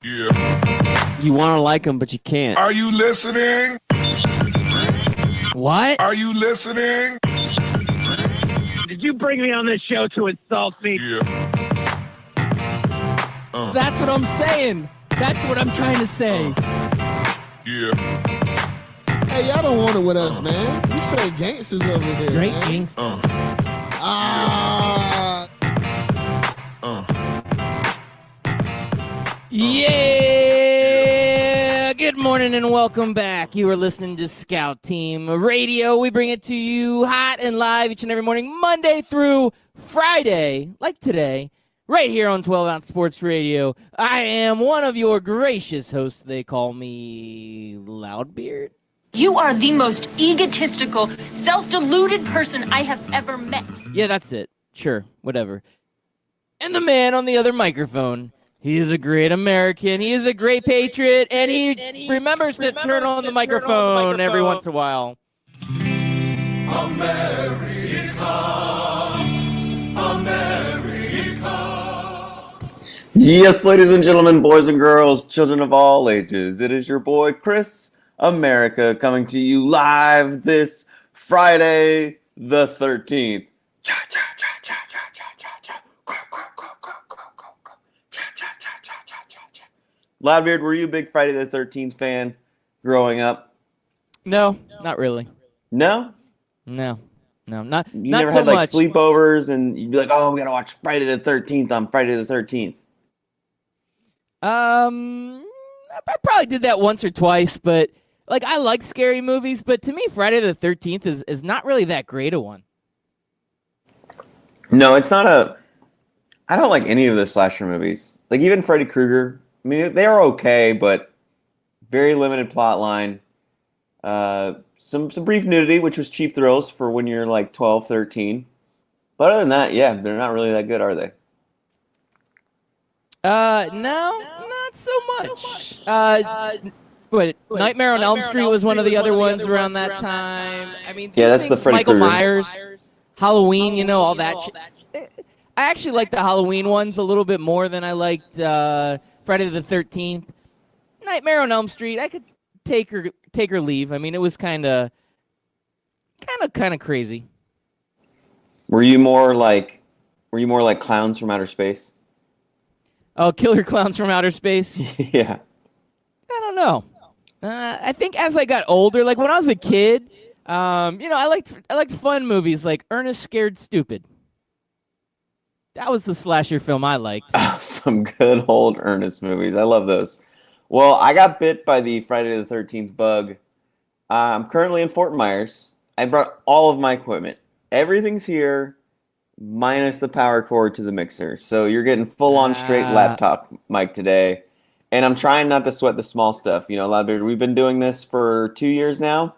Yeah. You want to like them, but you can't. Are you listening? What? Are you listening? Did you bring me on this show to insult me? Yeah. That's what I'm saying. That's what I'm trying to say. Yeah. Hey, y'all don't want it with us, man. You straight gangsters over here. Straight man. gangsters. Yeah! Good morning and welcome back. You are listening to Scout Team Radio. We bring it to you hot and live each and every morning, Monday through Friday, like today, right here on 12 Ounce Sports Radio. I am one of your gracious hosts. They call me Loudbeard. You are the most egotistical, self-deluded person I have ever met. Yeah, that's it. Sure, whatever. And the man on the other microphone. He is a great American. He is a great patriot, and he remembers to turn on the microphone every once in a while. Yes, ladies and gentlemen, boys and girls, children of all ages, it is your boy Chris America coming to you live this Friday the 13th. Loudbeard, were you a big Friday the 13th fan growing up? No, not really. No? No, not You not never so had like much. sleepovers and you'd be like, oh, we gotta watch Friday the 13th on Friday the 13th. I probably did that once or twice, but like I like scary movies, but to me, Friday the 13th is not really that great a one. No, it's not I don't like any of the slasher movies. Like even Freddy Krueger. I mean, they are okay, but very limited plot line. Some brief nudity, which was cheap thrills for when you're like 12, 13. But other than that, yeah, they're not really that good, are they? No, not so much. But Nightmare on Elm Street was one of the other ones around that time. I mean, Yeah, these that's the things, Freddy Michael Krueger. Myers, Halloween, all that shit. I actually like the Halloween ones a little bit more than I liked Friday the 13th. Nightmare on Elm Street, I could take or leave. I mean, it was kind of crazy. Were you more like clowns from outer space? Oh, Killer Clowns from Outer Space. Yeah. I don't know. I think as I got older, like when I was a kid, I liked fun movies like Ernest Scared Stupid. That was the slasher film I liked. Oh, some good old Ernest movies. I love those. Well, I got bit by the Friday the 13th bug. I'm currently in Fort Myers. I brought all of my equipment. Everything's here, minus the power cord to the mixer. So you're getting full-on straight laptop mic today. And I'm trying not to sweat the small stuff. Loudbeard, we've been doing this for 2 years now.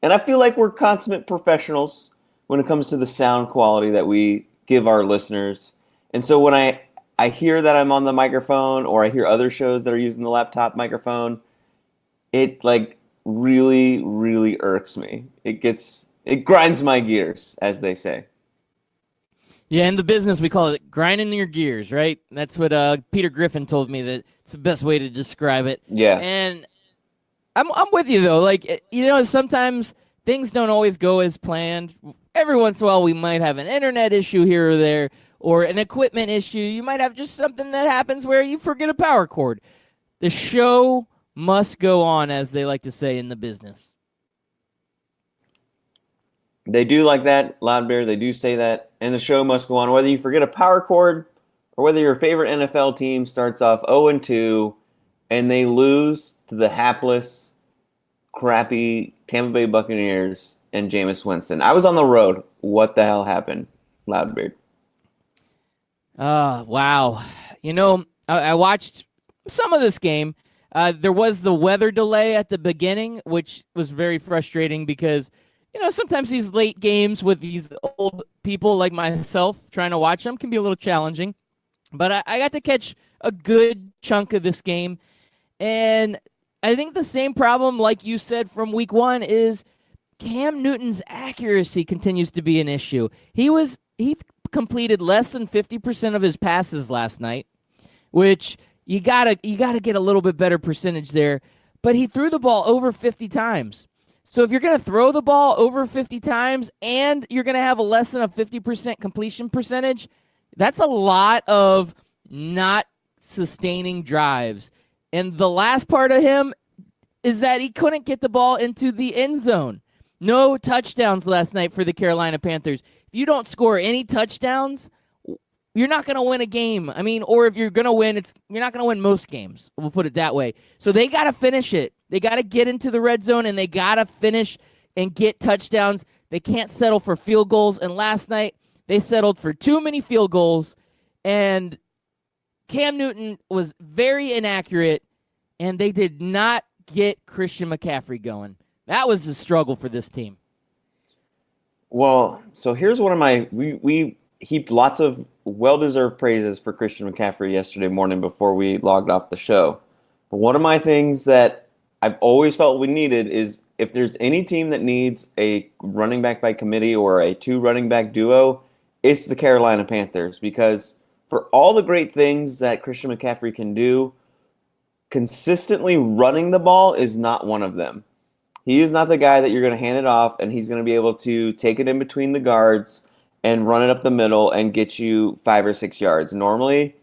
And I feel like we're consummate professionals when it comes to the sound quality that we give our listeners. And so when I hear that I'm on the microphone or I hear other shows that are using the laptop microphone, it like really, really irks me. It grinds my gears, as they say. Yeah, in the business we call it grinding your gears, right? That's what Peter Griffin told me that it's the best way to describe it. Yeah. And I'm with you though. Like sometimes things don't always go as planned. Every once in a while we might have an internet issue here or there or an equipment issue. You might have just something that happens where you forget a power cord. The show must go on, as they like to say in the business. They do like that, Loudbear. They do say that, and the show must go on. Whether you forget a power cord or whether your favorite NFL team starts off 0-2 and they lose to the hapless, crappy Tampa Bay Buccaneers and Jameis Winston. I was on the road. What the hell happened, Loudbeard? Wow. I watched some of this game. There was the weather delay at the beginning, which was very frustrating because sometimes these late games with these old people like myself trying to watch them can be a little challenging. But I got to catch a good chunk of this game. And I think the same problem, like you said from week one, is Cam Newton's accuracy continues to be an issue. He completed less than 50% of his passes last night, which You gotta get a little bit better percentage there. But he threw the ball over 50 times. So if you're gonna throw the ball over 50 times and you're gonna have a less than a 50% completion percentage, that's a lot of not sustaining drives. And the last part of him is that he couldn't get the ball into the end zone. No touchdowns last night for the Carolina Panthers. If you don't score any touchdowns, you're not going to win a game. I mean, or if you're going to win, you're not going to win most games. We'll put it that way. So they got to finish it. They got to get into the red zone, and they got to finish and get touchdowns. They can't settle for field goals. And last night, they settled for too many field goals, and Cam Newton was very inaccurate, and they did not get Christian McCaffrey going. That was the struggle for this team. Well, so here's one of my we heaped lots of well-deserved praises for Christian McCaffrey yesterday morning before we logged off the show. But one of my things that I've always felt we needed is if there's any team that needs a running back by committee or a 2 running back duo, it's the Carolina Panthers, because for all the great things that Christian McCaffrey can do, consistently running the ball is not one of them. He is not the guy that you're going to hand it off and he's going to be able to take it in between the guards and run it up the middle and get you 5 or 6 yards. Normally,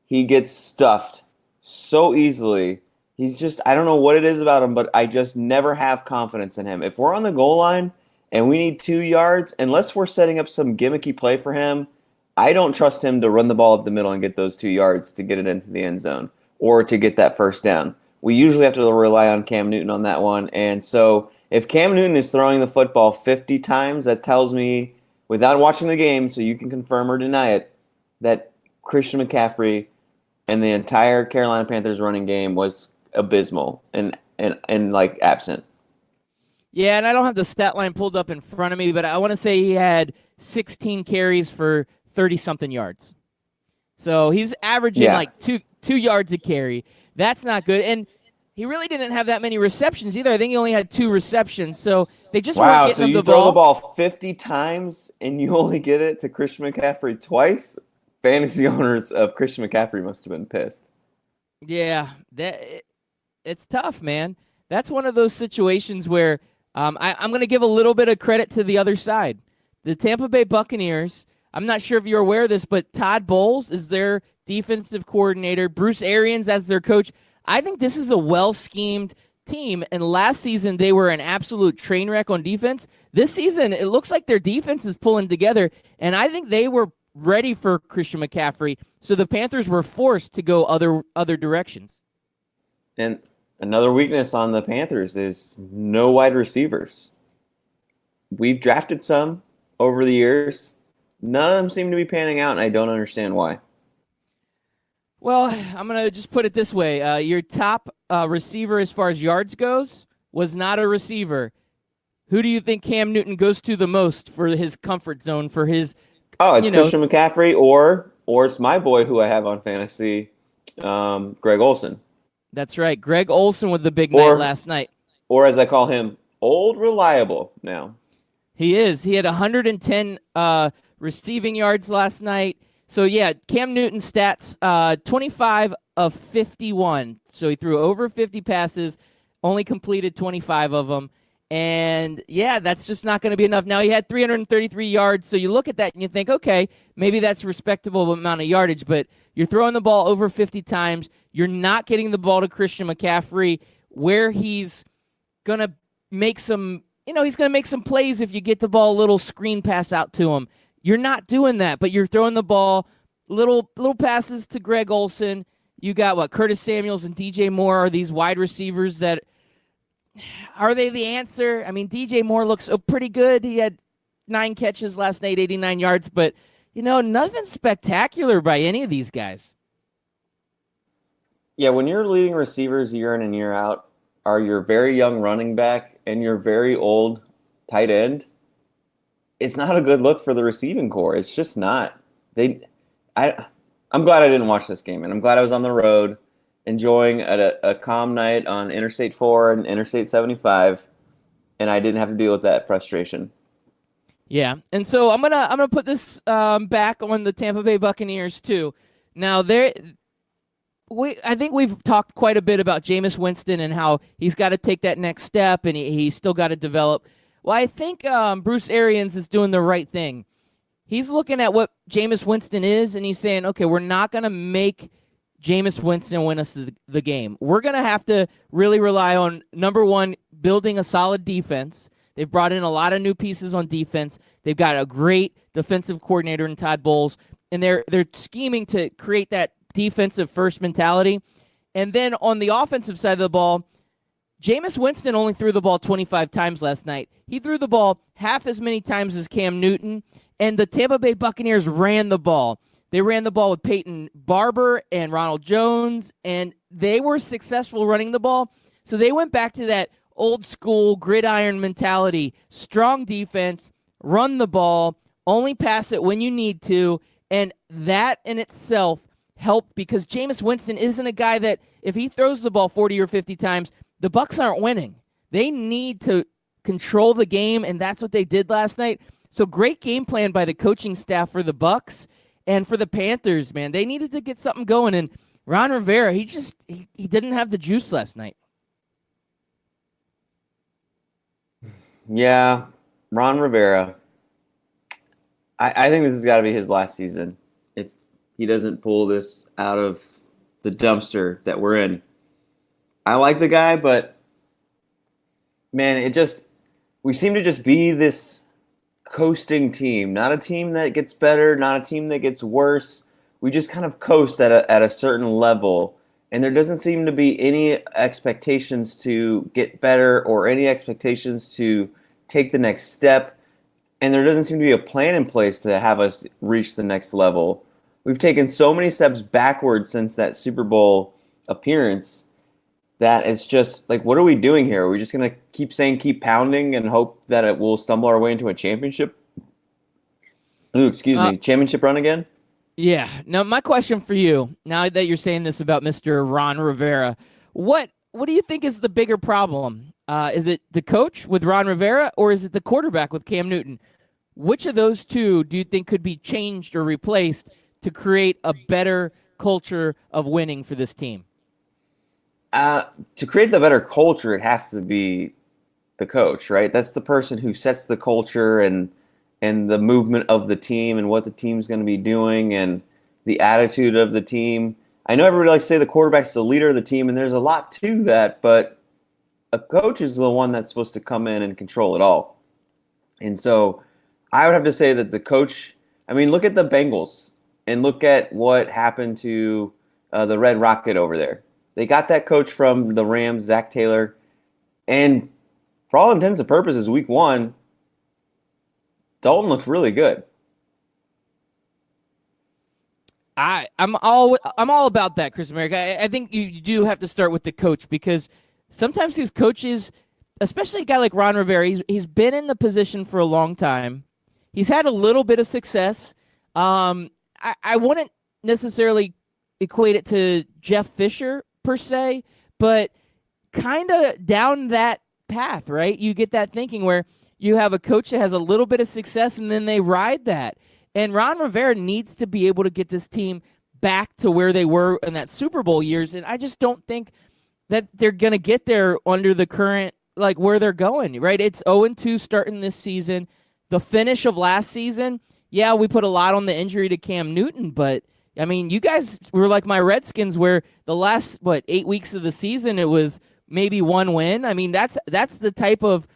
he gets stuffed so easily. He's just, I don't know what it is about him, but I just never have confidence in him. If we're on the goal line and we need 2 yards, unless we're setting up some gimmicky play for him, I don't trust him to run the ball up the middle and get those 2 yards to get it into the end zone or to get that first down. We usually have to rely on Cam Newton on that one. And so if Cam Newton is throwing the football 50 times, that tells me, without watching the game, so you can confirm or deny it, that Christian McCaffrey and the entire Carolina Panthers running game was abysmal and like absent. Yeah, and I don't have the stat line pulled up in front of me, but I want to say he had 16 carries for 30-something yards. So he's averaging like two yards a carry. That's not good. And he really didn't have that many receptions either. I think he only had 2 receptions. So they just weren't getting him the ball. Wow, so you throw the ball 50 times and you only get it to Christian McCaffrey twice? Fantasy owners of Christian McCaffrey must have been pissed. Yeah, it's tough, man. That's one of those situations where I'm going to give a little bit of credit to the other side. The Tampa Bay Buccaneers, I'm not sure if you're aware of this, but Todd Bowles is their defensive coordinator. Bruce Arians as their coach. I think this is a well-schemed team, and last season they were an absolute train wreck on defense. This season, it looks like their defense is pulling together, and I think they were ready for Christian McCaffrey, so the Panthers were forced to go other directions. And another weakness on the Panthers is no wide receivers. We've drafted some over the years. None of them seem to be panning out, and I don't understand why. Well, I'm going to just put it this way. Your top receiver as far as yards goes was not a receiver. Who do you think Cam Newton goes to the most for his comfort zone, for his Christian McCaffrey or it's my boy who I have on fantasy, Greg Olsen. That's right. Greg Olsen with the big night last night. Or as I call him, Old Reliable now. He is. He had 110 receiving yards last night. So, yeah, Cam Newton stats, 25 of 51. So he threw over 50 passes, only completed 25 of them. And, yeah, that's just not going to be enough. Now, he had 333 yards. So you look at that and you think, okay, maybe that's a respectable amount of yardage. But you're throwing the ball over 50 times. You're not getting the ball to Christian McCaffrey where he's going to make some, he's going to make some plays if you get the ball a little screen pass out to him. You're not doing that, but you're throwing the ball, little passes to Greg Olsen. You got Curtis Samuels and DJ Moore are these wide receivers that are they the answer? I mean, DJ Moore looks pretty good. He had 9 catches last night, 89 yards, but nothing spectacular by any of these guys. Yeah, when your leading receivers year in and year out are your very young running back and your very old tight end, it's not a good look for the receiving core. It's just not. I'm glad I didn't watch this game, and I'm glad I was on the road enjoying a calm night on Interstate 4 and Interstate 75, and I didn't have to deal with that frustration. Yeah, and so I'm gonna put this back on the Tampa Bay Buccaneers too. Now I think we've talked quite a bit about Jameis Winston and how he's got to take that next step and he's still got to develop. Well, I think Bruce Arians is doing the right thing. He's looking at what Jameis Winston is, and he's saying, okay, we're not going to make Jameis Winston win us the game. We're going to have to really rely on, number one, building a solid defense. They've brought in a lot of new pieces on defense. They've got a great defensive coordinator in Todd Bowles, and they're scheming to create that defensive first mentality. And then on the offensive side of the ball, Jameis Winston only threw the ball 25 times last night. He threw the ball half as many times as Cam Newton, and the Tampa Bay Buccaneers ran the ball. They ran the ball with Peyton Barber and Ronald Jones, and they were successful running the ball. So they went back to that old school gridiron mentality, strong defense, run the ball, only pass it when you need to, and that in itself helped because Jameis Winston isn't a guy that if he throws the ball 40 or 50 times, the Bucs aren't winning. They need to control the game, and that's what they did last night. So great game plan by the coaching staff for the Bucs and for the Panthers, man. They needed to get something going, and Ron Rivera, he didn't have the juice last night. Yeah, Ron Rivera. I think this has got to be his last season if he doesn't pull this out of the dumpster that we're in. I like the guy, but man, we seem to just be this coasting team, not a team that gets better, not a team that gets worse. We just kind of coast at a certain level, and there doesn't seem to be any expectations to get better or any expectations to take the next step, and there doesn't seem to be a plan in place to have us reach the next level. We've taken so many steps backwards since that Super Bowl appearance that it's just like, what are we doing here? Are we just going to keep pounding and hope that it will stumble our way into a championship? Championship run again? Yeah. Now, my question for you, now that you're saying this about Mr. Ron Rivera, what do you think is the bigger problem? Is it the coach with Ron Rivera, or is it the quarterback with Cam Newton? Which of those two do you think could be changed or replaced to create a better culture of winning for this team? To create the better culture, it has to be the coach, right? That's the person who sets the culture and the movement of the team and what the team's going to be doing and the attitude of the team. I know everybody likes to say the quarterback's the leader of the team, and there's a lot to that, but a coach is the one that's supposed to come in and control it all. And so I would have to say that the coach, I mean, look at the Bengals and look at what happened to the Red Rocket over there. They got that coach from the Rams, Zach Taylor, and for all intents and purposes, week one, Dalton looked really good. I'm all about that, Chris America. I think you do have to start with the coach because sometimes these coaches, especially a guy like Ron Rivera, he's been in the position for a long time. He's had a little bit of success. I wouldn't necessarily equate it to Jeff Fisher per se, but kind of down that path, right? You get that thinking where you have a coach that has a little bit of success and then they ride that. And Ron Rivera needs to be able to get this team back to where they were in that Super Bowl years. And I just don't think that they're going to get there under the current, like where they're going, right? It's 0-2 starting this season. The finish of last season, yeah, we put a lot on the injury to Cam Newton, but I mean, you guys were like my Redskins where the last, 8 weeks of the season, it was maybe one win. I mean, that's the type of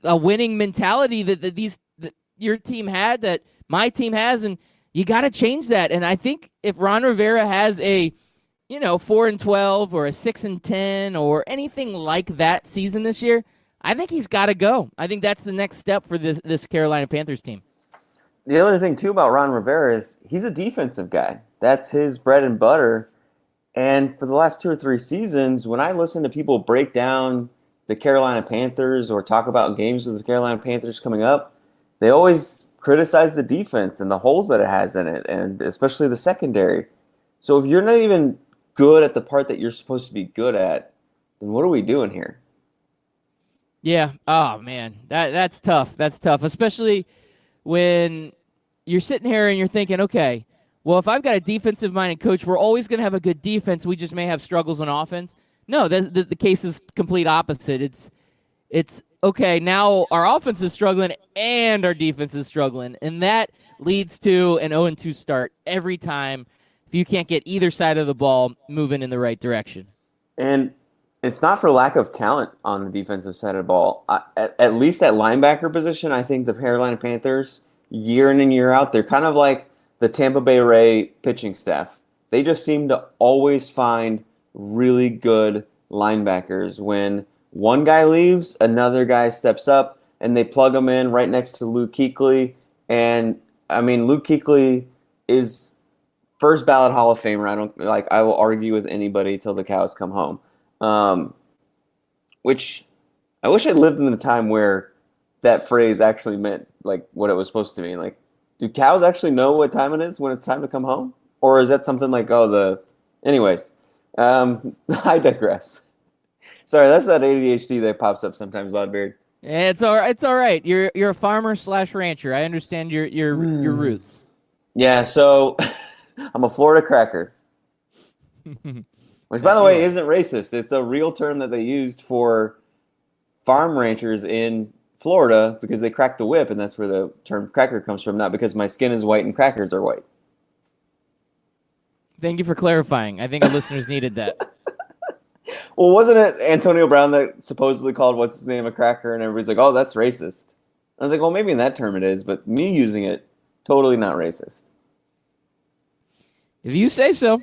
a winning mentality that your team had, that my team has, and you got to change that. And I think if Ron Rivera has a 4-12 or a 6-10 or anything like that season this year, I think he's got to go. I think that's the next step for this Carolina Panthers team. The other thing, too, about Ron Rivera is he's a defensive guy. That's his bread and butter. And for the last 2 or 3 seasons, when I listen to people break down the Carolina Panthers or talk about games with the Carolina Panthers coming up, they always criticize the defense and the holes that it has in it, and especially the secondary. So if you're not even good at the part that you're supposed to be good at, then what are we doing here? Yeah. Oh, man. That's tough. That's tough, especially when you're sitting here and you're thinking, okay, well, if I've got a defensive-minded coach, we're always going to have a good defense. We just may have struggles on offense. No, the case is complete opposite. It's okay, now our offense is struggling and our defense is struggling, and that leads to an 0-2 start every time if you can't get either side of the ball moving in the right direction. And it's not for lack of talent on the defensive side of the ball. At least at linebacker position, I think the Carolina Panthers, year in and year out, they're kind of like the Tampa Bay Ray pitching staff. They just seem to always find really good linebackers. When one guy leaves, another guy steps up, and they plug him in right next to Luke Kuechly. And I mean, Luke Kuechly is first ballot Hall of Famer. I will argue with anybody till the cows come home. Which I wish I lived in the time where that phrase actually meant like what it was supposed to mean. Like, do cows actually know what time it is when it's time to come home? Or is that something like, anyways, I digress. Sorry, that's that ADHD that pops up sometimes, Loudbeard. It's all right. It's all right. You're a farmer / rancher. I understand your roots. Yeah, so I'm a Florida cracker. Which, by the way, isn't racist. It's a real term that they used for farm ranchers in Florida because they crack the whip, and that's where the term cracker comes from, not because my skin is white and crackers are white. Thank you for clarifying. I think our listeners needed that. Well, wasn't it Antonio Brown that supposedly called what's his name a cracker, and everybody's like, oh, that's racist? I was like, well, maybe in that term it is, but me using it, totally not racist. If you say so.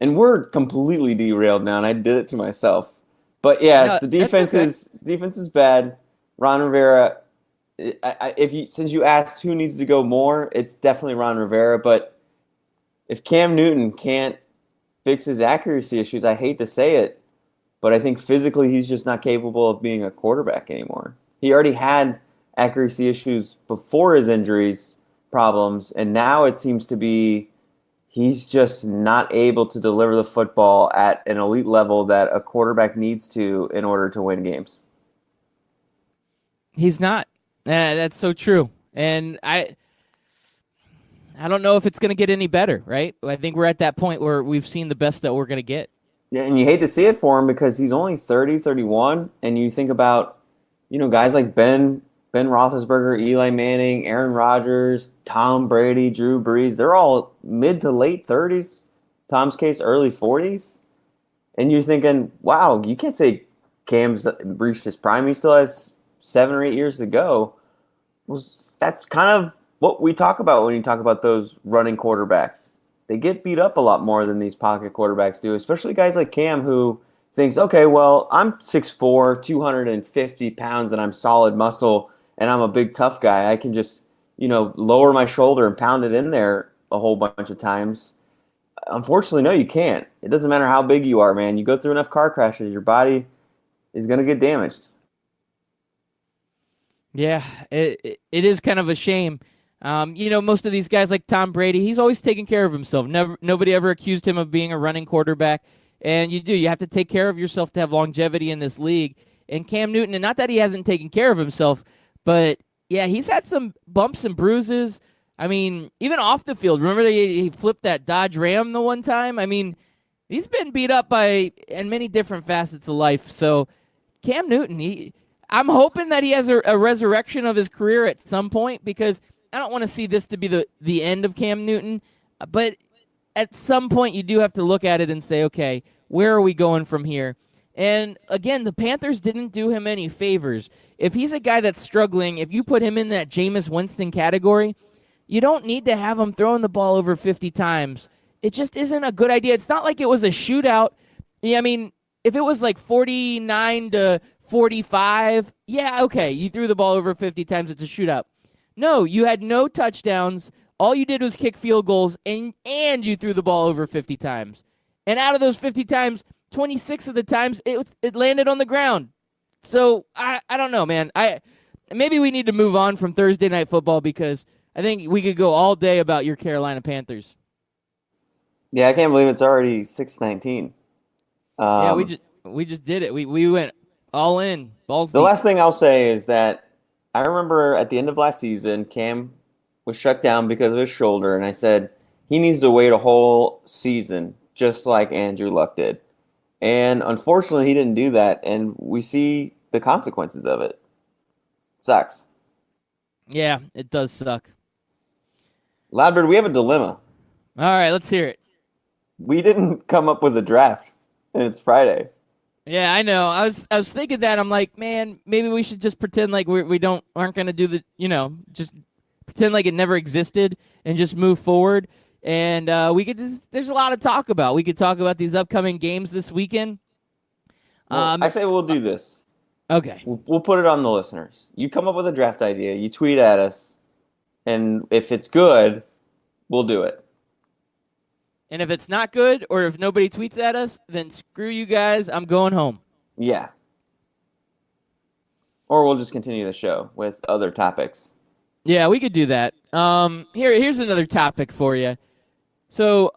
And we're completely derailed now, and I did it to myself. But yeah, No, the defense is bad. Ron Rivera, since you asked who needs to go more, it's definitely Ron Rivera. But if Cam Newton can't fix his accuracy issues, I hate to say it, but I think physically he's just not capable of being a quarterback anymore. He already had accuracy issues before his injuries problems, and now it seems to be he's just not able to deliver the football at an elite level that a quarterback needs to in order to win games. He's not. That's so true. And I don't know if it's going to get any better, right? I think we're at that point where we've seen the best that we're going to get. Yeah, and you hate to see it for him because he's only 30, 31, and you think about, guys like Ben Roethlisberger, Eli Manning, Aaron Rodgers, Tom Brady, Drew Brees, they're all mid to late 30s, Tom's case early 40s. And you're thinking, wow, you can't say Cam's reached his prime. He still has 7 or 8 years to go. Well, that's kind of what we talk about when you talk about those running quarterbacks. They get beat up a lot more than these pocket quarterbacks do, especially guys like Cam who thinks, okay, well, I'm 6'4", 250 pounds, and I'm solid muscle, and I'm a big tough guy. I can just, lower my shoulder and pound it in there a whole bunch of times. Unfortunately, no, you can't. It doesn't matter how big you are, man. You go through enough car crashes, your body is going to get damaged. Yeah, it is kind of a shame. Most of these guys like Tom Brady, he's always taking care of himself. Nobody ever accused him of being a running quarterback. And you have to take care of yourself to have longevity in this league. And Cam Newton, and not that he hasn't taken care of himself, but yeah, he's had some bumps and bruises. I mean, even off the field. Remember he flipped that Dodge Ram the one time? I mean, he's been beat up in many different facets of life. So Cam Newton, I'm hoping that he has a resurrection of his career at some point, because I don't want to see this to be the end of Cam Newton. But at some point, you do have to look at it and say, okay, where are we going from here? And again, the Panthers didn't do him any favors. If he's a guy that's struggling, if you put him in that Jameis Winston category, you don't need to have him throwing the ball over 50 times. It just isn't a good idea. It's not like it was a shootout. I mean, if it was like 49-45, yeah, okay, you threw the ball over 50 times, it's a shootout. No, you had no touchdowns. All you did was kick field goals, and you threw the ball over 50 times. And out of those 50 times, 26 of the times, it landed on the ground. So, I don't know, man. Maybe we need to move on from Thursday Night Football, because I think we could go all day about your Carolina Panthers. Yeah, I can't believe it's already 6:19. Yeah, we just did it. We went all in. Balls the deep. last thing I'll say is that I remember at the end of last season, Cam was shut down because of his shoulder, and I said He needs to wait a whole season, just like Andrew Luck did. And unfortunately, he didn't do that, and we see the consequences of it. Sucks. Yeah, it does suck. Loudbird, we have a dilemma. All right, let's hear it. We didn't come up with a draft, and it's Friday. Yeah, I know. I was thinking that. I'm like, man, maybe we should just pretend like aren't gonna do the, just pretend like it never existed and just move forward. And there's a lot to talk about. We could talk about these upcoming games this weekend. Well, I say we'll do this. Okay. We'll put it on the listeners. You come up with a draft idea, you tweet at us, and if it's good, we'll do it. And if it's not good, or if nobody tweets at us, then screw you guys. I'm going home. Yeah. Or we'll just continue the show with other topics. Yeah, we could do that. Here's another topic for you. So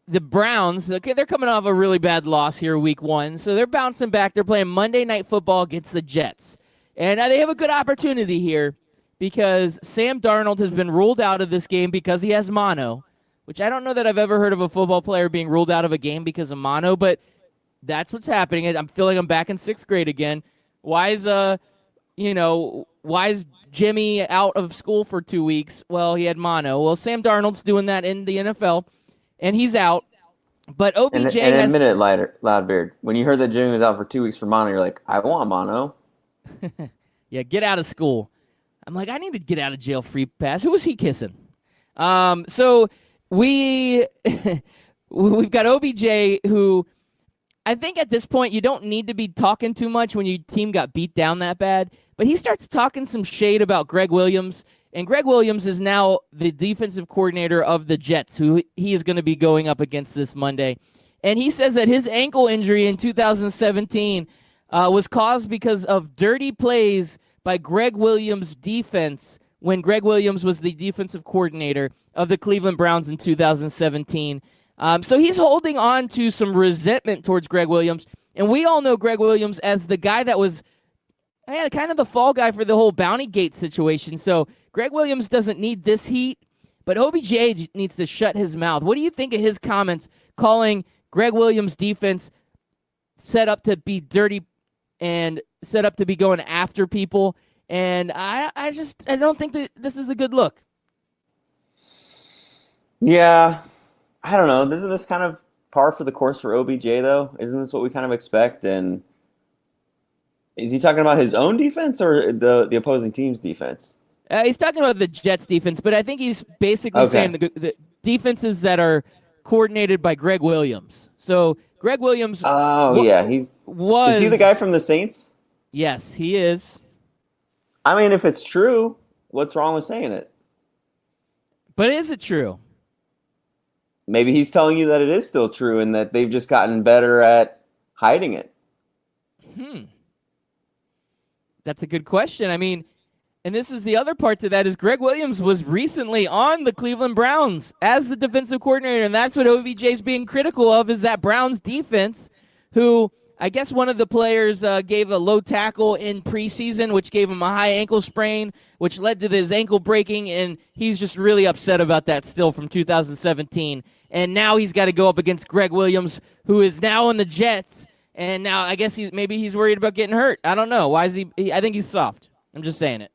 the Browns, okay, they're coming off a really bad loss here week 1. So they're bouncing back. They're playing Monday Night Football against the Jets. And they have a good opportunity here because Sam Darnold has been ruled out of this game because he has mono, which I don't know that I've ever heard of a football player being ruled out of a game because of mono, but that's what's happening. I'm feeling I'm back in 6th grade again. Why is Jimmy out of school for 2 weeks? Well, he had mono. Well, Sam Darnold's doing that in the NFL, and he's out. But OBJ and admit it, Loudbeard. When you heard that Jimmy was out for 2 weeks for mono, you're like, I want mono. Yeah, get out of school. I'm like, I need to get out of jail free pass. Who was he kissing? So we've got OBJ, who I think at this point you don't need to be talking too much when your team got beat down that bad. But he starts talking some shade about Greg Williams, and Greg Williams is now the defensive coordinator of the Jets, who he is going to be going up against this Monday. And he says that his ankle injury in 2017 was caused because of dirty plays by Greg Williams' defense when Greg Williams was the defensive coordinator of the Cleveland Browns in 2017. So he's holding on to some resentment towards Greg Williams. And we all know Greg Williams as the guy that was kind of the fall guy for the whole Bounty Gate situation. So Greg Williams doesn't need this heat, but OBJ needs to shut his mouth. What do you think of his comments calling Greg Williams' defense set up to be dirty and set up to be going after people? And I don't think that this is a good look. Yeah, I don't know. Isn't this kind of par for the course for OBJ, though? Isn't this what we kind of expect? And is he talking about his own defense or the opposing team's defense? He's talking about the Jets' defense, but I think he's basically saying the defenses that are coordinated by Greg Williams. So Greg Williams. Is he the guy from the Saints? Yes, he is. I mean, if it's true, what's wrong with saying it? But is it true? Maybe he's telling you that it is still true and that they've just gotten better at hiding it. That's a good question. I mean, and this is the other part to that is Greg Williams was recently on the Cleveland Browns as the defensive coordinator, and that's what OBJ is being critical of is that Browns defense, who I guess one of the players gave a low tackle in preseason, which gave him a high ankle sprain, which led to his ankle breaking, and he's just really upset about that still from 2017. And now he's got to go up against Greg Williams, who is now in the Jets, and now I guess he's worried about getting hurt. I don't know. Why is he I think he's soft. I'm just saying it.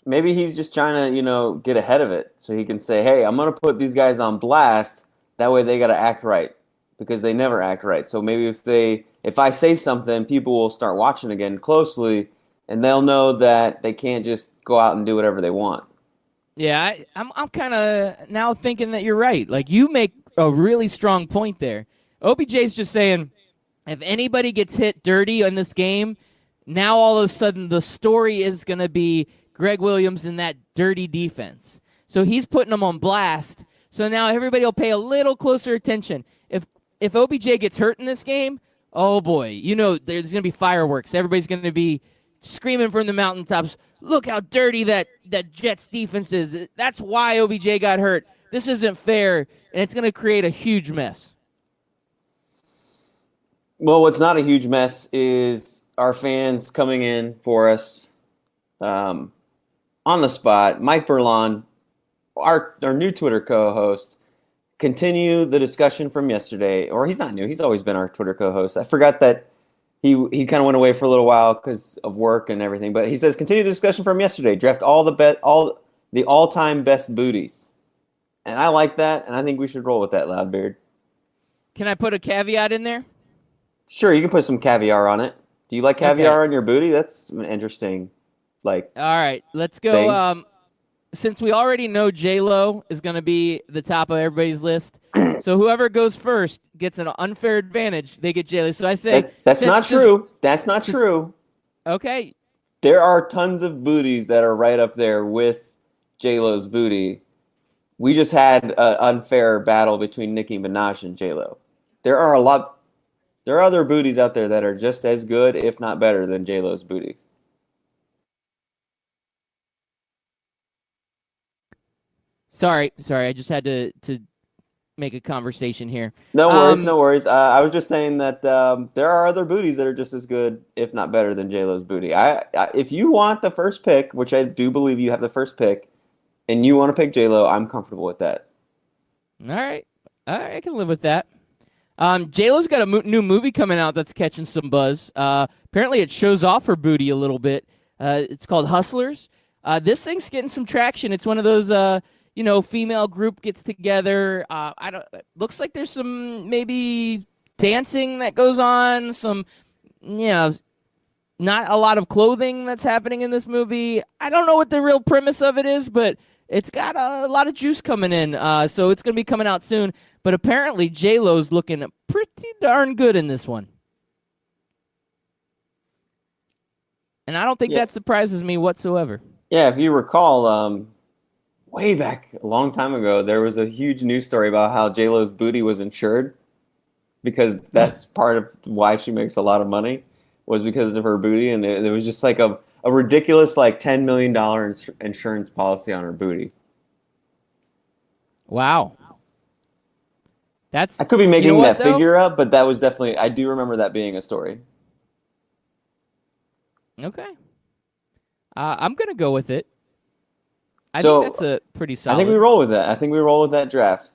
Maybe he's just trying to, get ahead of it so he can say, hey, I'm going to put these guys on blast. That way they got to act right because they never act right. So maybe if I say something, people will start watching again closely and they'll know that they can't just go out and do whatever they want. Yeah, I'm kind of now thinking that you're right. Like, you make a really strong point there. OBJ's just saying, if anybody gets hit dirty in this game, now all of a sudden the story is going to be Greg Williams in that dirty defense. So he's putting them on blast. So now everybody will pay a little closer attention. If OBJ gets hurt in this game, oh boy, there's going to be fireworks. Everybody's going to be screaming from the mountaintops, look how dirty that Jets defense is. That's why OBJ got hurt. This isn't fair, and it's going to create a huge mess. Well, what's not a huge mess is our fans coming in for us on the spot. Mike Berlon, our new Twitter co-host, continue the discussion from yesterday, or he's not new. He's always been our Twitter co-host. I forgot that he kind of went away for a little while because of work and everything. But he says continue the discussion from yesterday. Draft all the all-time best booties, and I like that, and I think we should roll with that, Loudbeard. Can I put a caveat in there? Sure, you can put some caviar on it. Do you like caviar on your booty? That's an interesting, All right, let's go. thing. Since we already know J-Lo is going to be the top of everybody's list, so whoever goes first gets an unfair advantage. They get J-Lo. So I say That's not true. That's not true. Okay. There are tons of booties that are right up there with J-Lo's booty. We just had an unfair battle between Nicki Minaj and J-Lo. There are other booties out there that are just as good, if not better, than J-Lo's booties. Sorry. I just had to make a conversation here. No worries. I was just saying that there are other booties that are just as good, if not better, than J-Lo's booty. If you want the first pick, which I do believe you have the first pick, and you want to pick J-Lo, I'm comfortable with that. All right, I can live with that. J-Lo's got a new movie coming out that's catching some buzz. Apparently, it shows off her booty a little bit. It's called Hustlers. This thing's getting some traction. It's one of those, female group gets together. Looks like there's some maybe dancing that goes on. Some, not a lot of clothing that's happening in this movie. I don't know what the real premise of it is, but it's got a lot of juice coming in. So it's going to be coming out soon. But apparently J-Lo's looking pretty darn good in this one. And I don't think that surprises me whatsoever. Yeah, if you recall, way back a long time ago, there was a huge news story about how J-Lo's booty was insured because that's part of why she makes a lot of money was because of her booty. And there was just like a ridiculous $10 million insurance policy on her booty. Wow. I could be making that figure though? up, but that was definitely, I do remember that being a story. Okay. I'm going to go with it. I think that's a pretty solid. I think we roll with that. I think we roll with that draft.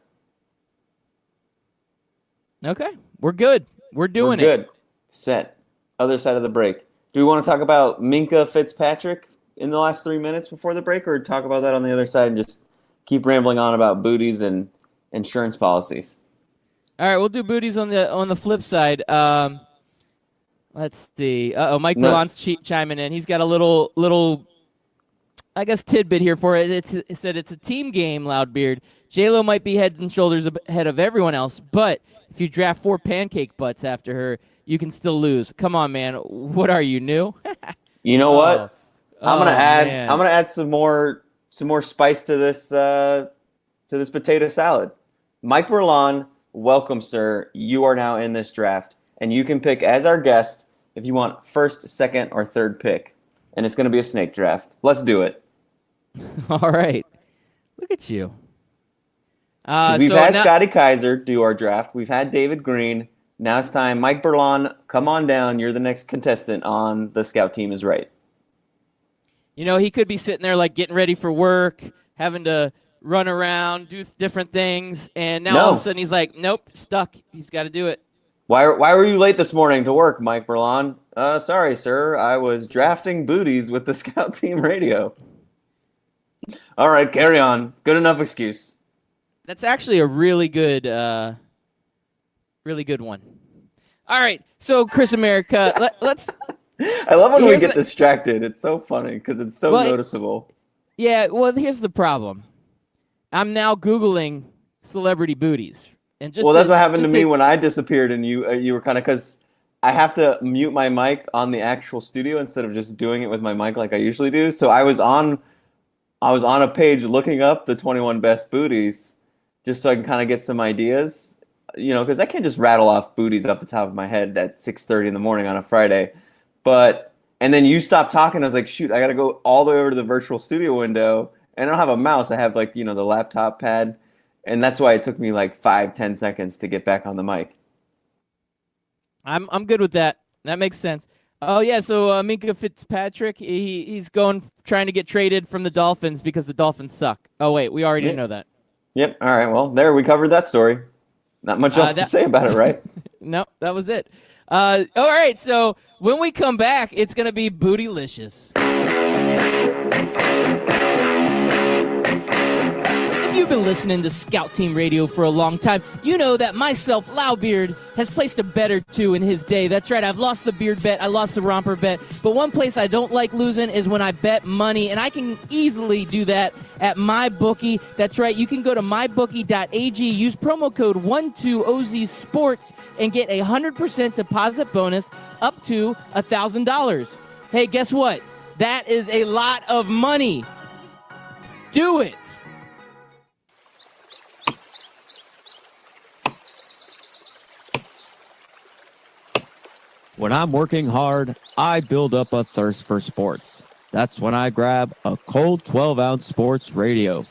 Okay. We're good. We're doing We're good. Set. Other side of the break. Do we want to talk about Minkah Fitzpatrick in the last 3 minutes before the break, or talk about that on the other side and just keep rambling on about booties and insurance policies? All right, we'll do booties on the flip side. Let's see. Mike Milan's chiming in. He's got a little, I guess, tidbit here for it. It said it's a team game, Loudbeard. J-Lo might be head and shoulders ahead of everyone else, but if you draft 4 pancake butts after her, you can still lose. Come on, man. What are you, new? You know what? I'm gonna add some more spice to this potato salad. Mike Berlon, welcome, sir. You are now in this draft, and you can pick as our guest if you want first, second, or third pick. And it's going to be a snake draft. Let's do it. All right. Look at you. We've had Scotty Kaiser do our draft. We've had David Green. Now it's time. Mike Berlon, come on down. You're the next contestant on The Scout Team is Right. He could be sitting there getting ready for work, having to run around, do different things, and now all of a sudden he's like, nope, stuck. He's got to do it. Why were you late this morning to work, Mike Berlon? Sorry, sir. I was drafting booties with the Scout Team Radio. All right, carry on. Good enough excuse. That's actually a really good one. All right, so Chris America, let's. I love when we get distracted. It's so funny because it's so noticeable. Yeah, well, here's the problem. I'm now Googling celebrity booties. And just that's what happened to me when I disappeared and you were kind of, because I have to mute my mic on the actual studio instead of just doing it with my mic like I usually do. So I was on a page looking up the 21 best booties just so I can kind of get some ideas, because I can't just rattle off booties off the top of my head at 6:30 in the morning on a Friday. And then you stopped talking. I was like, shoot, I got to go all the way over to the virtual studio window. And I don't have a mouse. I have the laptop pad. And that's why it took me 5-10 seconds to get back on the mic. I'm good with that. That makes sense. Oh yeah, so Minkah Fitzpatrick, he's trying to get traded from the Dolphins because the Dolphins suck. Oh wait, we already know that. Yep. All right. Well, there we covered that story. Not much else to say about it, right? No, that was it. All right, so when we come back, it's going to be Bootylicious. If you've been listening to Scout Team Radio for a long time, you know that myself, Loudbeard, has placed a bet or two in his day. That's right, I've lost the beard bet, I lost the romper bet, but one place I don't like losing is when I bet money, and I can easily do that at MyBookie. That's right, you can go to mybookie.ag, use promo code 12OZSports, and get a 100% deposit bonus up to $1,000. Hey, guess what? That is a lot of money. Do it. When I'm working hard, I build up a thirst for sports. That's when I grab a cold 12-ounce sports radio.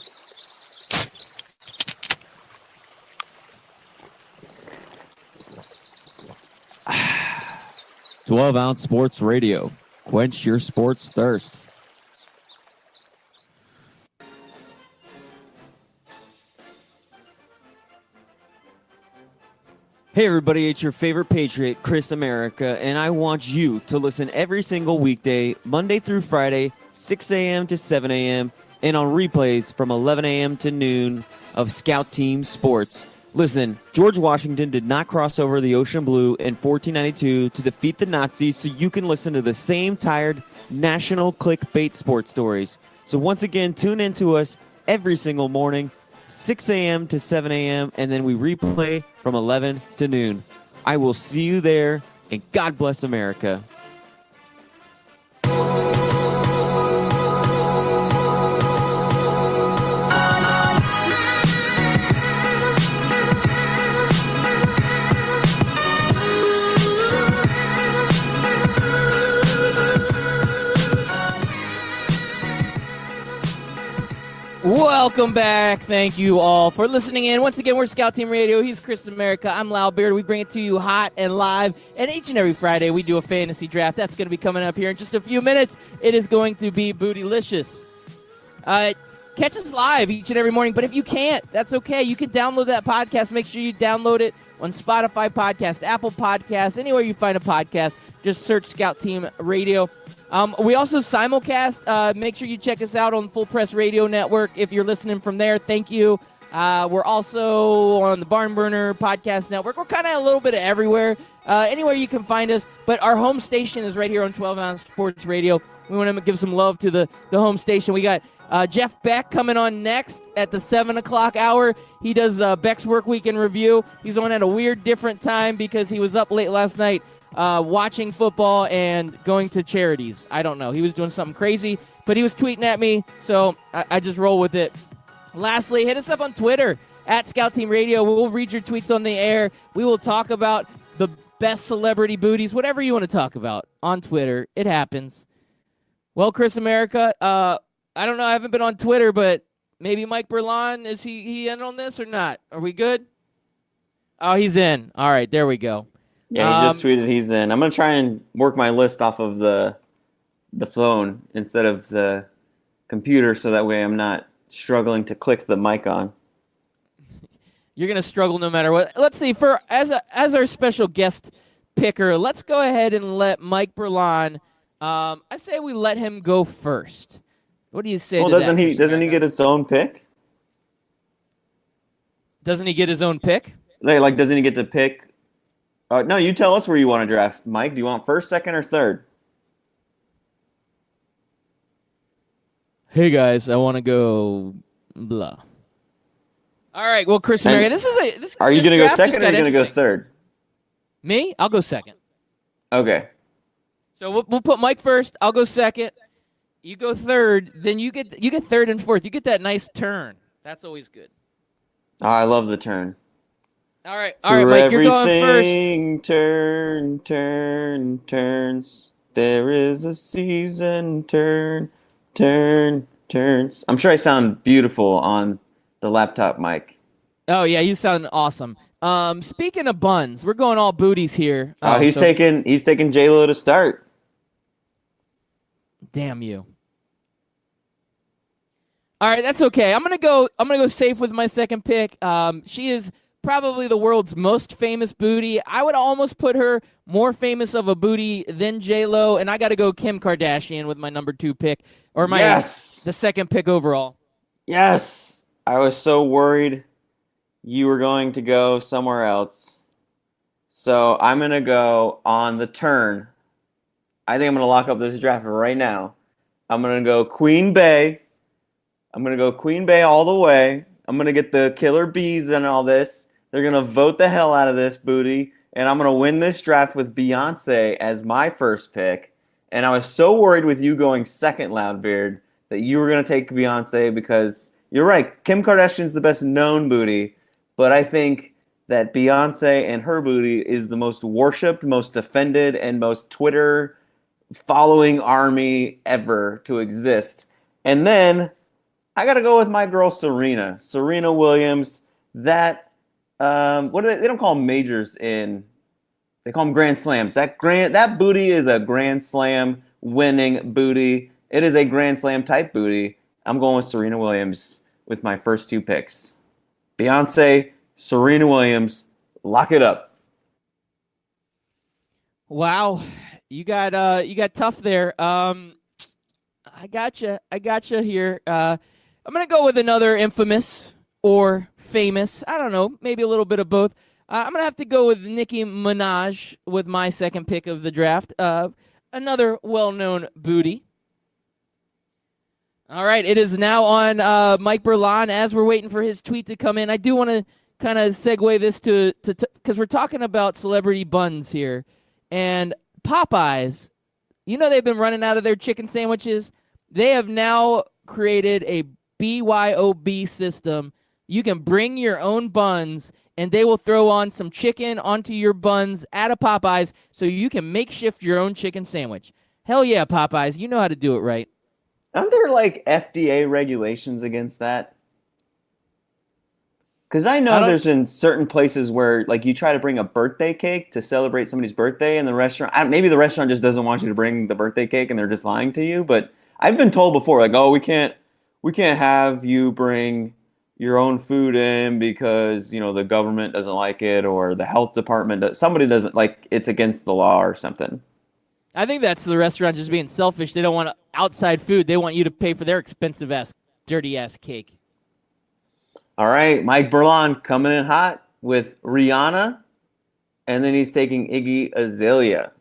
"12-ounce sports radio. Quench your sports thirst." Hey everybody, it's your favorite Patriot, Chris America, and I want you to listen every single weekday, Monday through Friday, 6 a.m. to 7 a.m., and on replays from 11 a.m. to noon of Scout Team Sports. Listen, George Washington did not cross over the ocean blue in 1492 to defeat the Nazis, so you can listen to the same tired national clickbait sports stories. So once again, tune in to us every single morning, 6 a.m. to 7 a.m., and then we replay from 11 to noon. I will see you there, and God bless America. Welcome back. Thank you all for listening in. Once again, we're Scout Team Radio. He's Chris America. I'm Loudbeard. We bring it to you hot and live. And each and every Friday, we do a fantasy draft. That's going to be coming up here in just a few minutes. It is going to be Bootylicious. Catch us live each and every morning. But if you can't, that's okay. You can download that podcast. Make sure you download it on Spotify Podcast, Apple Podcasts, anywhere you find a podcast. Just search Scout Team Radio. We also simulcast. Make sure you check us out on Full Press Radio Network. If you're listening from there, thank you. We're also on the Barn Burner Podcast Network. We're kind of a little bit of everywhere, anywhere you can find us. But our home station is right here on 12-ounce Sports Radio. We want to give some love to the home station. We got Jeff Beck coming on next at the 7 o'clock hour. He does Beck's Work Week in Review. He's on at a weird, different time because he was up late last night watching football and going to charities. I don't know. He was doing something crazy, but he was tweeting at me, so I just roll with it. Lastly, hit us up on Twitter at Scout Team Radio. We'll read your tweets on the air. We will talk about the best celebrity booties, whatever you want to talk about on Twitter. It happens. Well, Chris America, I don't know. I haven't been on Twitter, but maybe Mike Berlon, is he in on this or not? Are we good? Oh, he's in. All right, there we go. Yeah, he just tweeted he's in. I'm going to try and work my list off of the phone instead of the computer so that way I'm not struggling to click the mic on. You're going to struggle no matter what. Let's see. As our special guest picker, let's go ahead and let Mike Berlon. I say we let him go first. What do you say? Well, to doesn't he get his own pick? Doesn't he get his own pick? Like doesn't he get to pick? No, you tell us where you want to draft, Mike. Do you want first, second, or third? Hey guys, I want to go blah. All right, well, Chris America, this is Are you going to go second or are you going to go interesting. third? Me? I'll go second. Okay. So we'll put Mike first. I'll go second. You go third. Then you get third and fourth. You get that nice turn. That's always good. Oh, I love the turn. All right, Mike, you're going first. Everything turns. There is a season, turns. I'm sure I sound beautiful on the laptop mic. Oh yeah, you sound awesome. Speaking of buns, we're going all booties here. He's taking J-Lo to start. Damn you. All right, that's okay. I'm gonna go safe with my second pick. She is probably the world's most famous booty. I would almost put her more famous of a booty than J Lo, and I got to go Kim Kardashian with my number 2 pick, or the second pick overall. Yes. I was so worried you were going to go somewhere else. So I'm going to go on the turn. I think I'm going to lock up this draft right now. I'm going to go Queen Bey. I'm going to go Queen Bey all the way. I'm going to get the killer bees and all this. They're going to vote the hell out of this booty. And I'm going to win this draft with Beyonce as my first pick. And I was so worried with you going second, Loudbeard, that you were going to take Beyonce because you're right. Kim Kardashian's the best known booty. But I think that Beyonce and her booty is the most worshipped, most defended, and most Twitter following army ever to exist. And then I got to go with my girl Serena Williams. That what do they don't call them majors they call them grand slams. That booty is a grand slam winning booty. It is a grand slam type booty. I'm going with Serena Williams with my first 2 picks. Beyonce, Serena Williams, lock it up. Wow, you got tough there. I gotcha here. I'm gonna go with another infamous or famous. I don't know, maybe a little bit of both. I'm gonna have to go with Nicki Minaj with my second pick of the draft. Another well-known booty. All right, it is now on Mike Berlan as we're waiting for his tweet to come in. I do want to kind of segue this to because we're talking about celebrity buns here, and Popeyes. You know they've been running out of their chicken sandwiches. They have now created a BYOB system. You can bring your own buns, and they will throw on some chicken onto your buns at a Popeyes, so you can makeshift your own chicken sandwich. Hell yeah, Popeyes! You know how to do it right. Aren't there like FDA regulations against that? Because I know there's been certain places where like you try to bring a birthday cake to celebrate somebody's birthday in the restaurant. Maybe the restaurant just doesn't want you to bring the birthday cake and they're just lying to you. But I've been told before, like, oh, we can't have you bring your own food in because, you know, the government doesn't like it or the health department, somebody doesn't like it's against the law or something. I think that's the restaurant just being selfish. They don't want outside food. They want you to pay for their expensive-ass, dirty-ass cake. All right, Mike Berlan coming in hot with Rihanna, and then he's taking Iggy Azalea.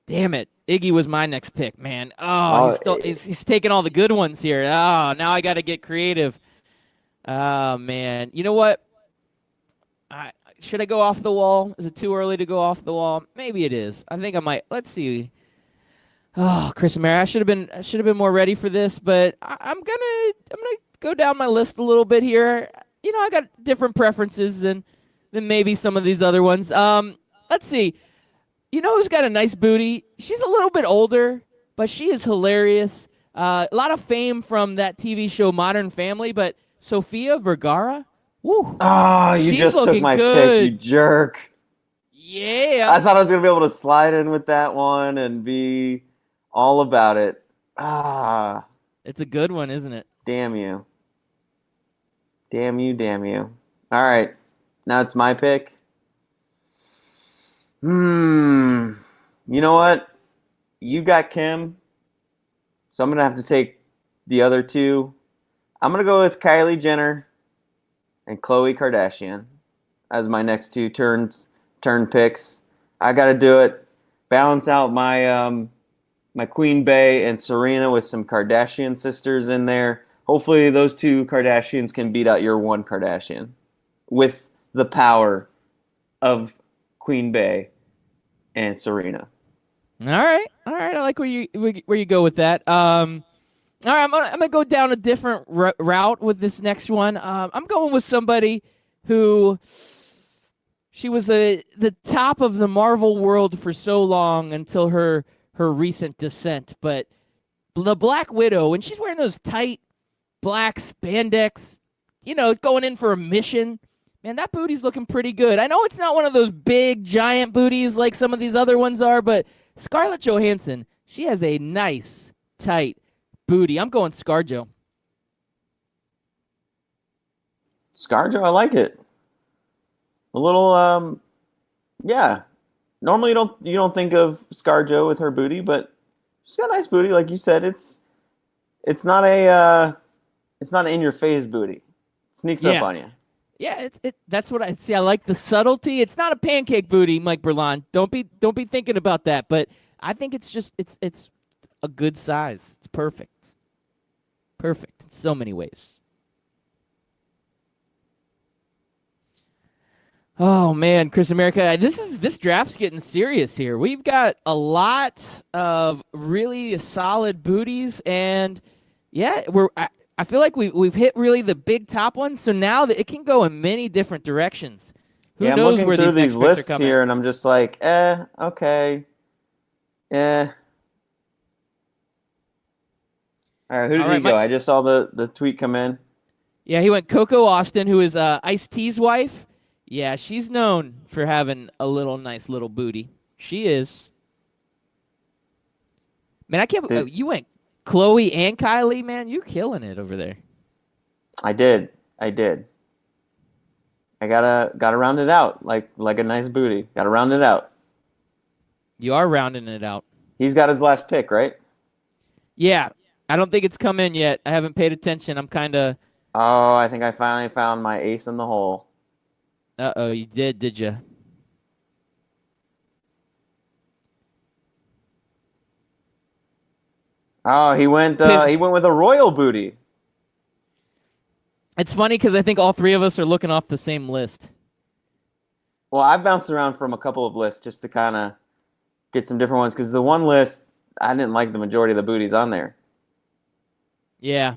Damn it. Iggy was my next pick, man. Oh, he's taking all the good ones here. Oh, now I got to get creative. Oh, man. You know what? Should I go off the wall? Is it too early to go off the wall? Maybe it is. I think I might. Let's see. Oh, Chris Amara, I should have been more ready for this, but I'm gonna go down my list a little bit here. You know, I got different preferences than maybe some of these other ones. Let's see. You know who's got a nice booty? She's a little bit older, but she is hilarious. A lot of fame from that TV show Modern Family, but Sofia Vergara. Woo. Oh, you just took my pick, you jerk. Yeah. I thought I was going to be able to slide in with that one and be all about it. It's a good one, isn't it? Damn you. Damn you, damn you. All right. Now it's my pick. You know what? You got Kim. So I'm going to have to take the other 2. I'm going to go with Kylie Jenner and Khloe Kardashian as my next 2 turn picks. I got to do it. Balance out my my Queen Bey and Serena with some Kardashian sisters in there. Hopefully those 2 Kardashians can beat out your one Kardashian with the power of Queen Bey and Serena. All right. I like where you go with that. All right, I'm gonna go down a different route with this next one. I'm going with somebody who she was the top of the Marvel world for so long until her recent descent. But the Black Widow, when she's wearing those tight black spandex, you know, going in for a mission, man, that booty's looking pretty good. I know it's not one of those big giant booties like some of these other ones are, but Scarlett Johansson, she has a nice tight booty. I'm going ScarJo. ScarJo, I like it. A little, yeah. Normally you don't think of ScarJo with her booty, but she's got a nice booty, like you said. It's not an in your face booty. It sneaks up on you. Yeah, that's what I see. I like the subtlety. It's not a pancake booty, Mike Berlon. Don't be thinking about that. But I think it's just it's a good size. It's perfect. Perfect in so many ways. Oh man, Chris America, this draft's getting serious here. We've got a lot of really solid booties, and yeah, I feel like we've hit really the big top ones. So now that it can go in many different directions. Who I'm knows looking where through these next these picks are lists coming? here, and I'm just like, okay, All right, who did All right, he go? Mike- I just saw the tweet come in. Yeah, he went Coco Austin, who is Ice-T's wife. Yeah, she's known for having a nice little booty. She is. Man, I can't. You went Chloe and Kylie, man. You're killing it over there. I did. I gotta round it out like a nice booty. Gotta round it out. You are rounding it out. He's got his last pick, right? Yeah, I don't think it's come in yet. I haven't paid attention. I'm kind of. Oh, I think I finally found my ace in the hole. Uh-oh, you did you? Oh, he went with a royal booty. It's funny because I think all three of us are looking off the same list. Well, I've bounced around from a couple of lists just to kind of get some different ones because the one list I didn't like the majority of the booties on there. Yeah,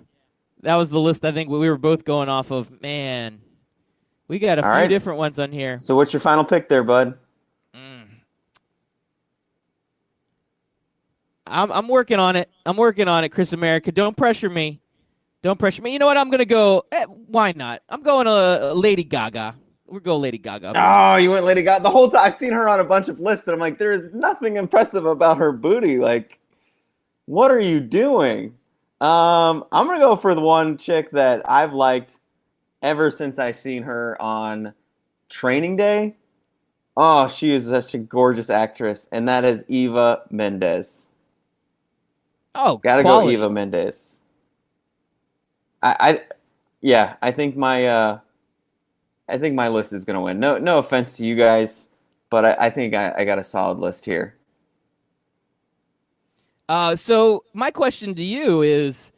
that was the list I think we were both going off of. Man, we got a All few right. different ones on here. So what's your final pick there, bud? I'm working on it. Chris America. Don't pressure me. Don't pressure me. You know what? I'm gonna go. Why not? I'm going to Lady Gaga. We'll go Lady Gaga. Oh, you went Lady Gaga. The whole time I've seen her on a bunch of lists, and I'm like, there is nothing impressive about her booty. Like, what are you doing? I'm gonna go for the one chick that I've liked ever since I seen her on Training Day. Oh, she is such a gorgeous actress, and that is Eva Mendes. Oh, Gotta quality. go Eva Mendes. I think my list is gonna win. No offense to you guys, but I think I got a solid list here. So my question to you is,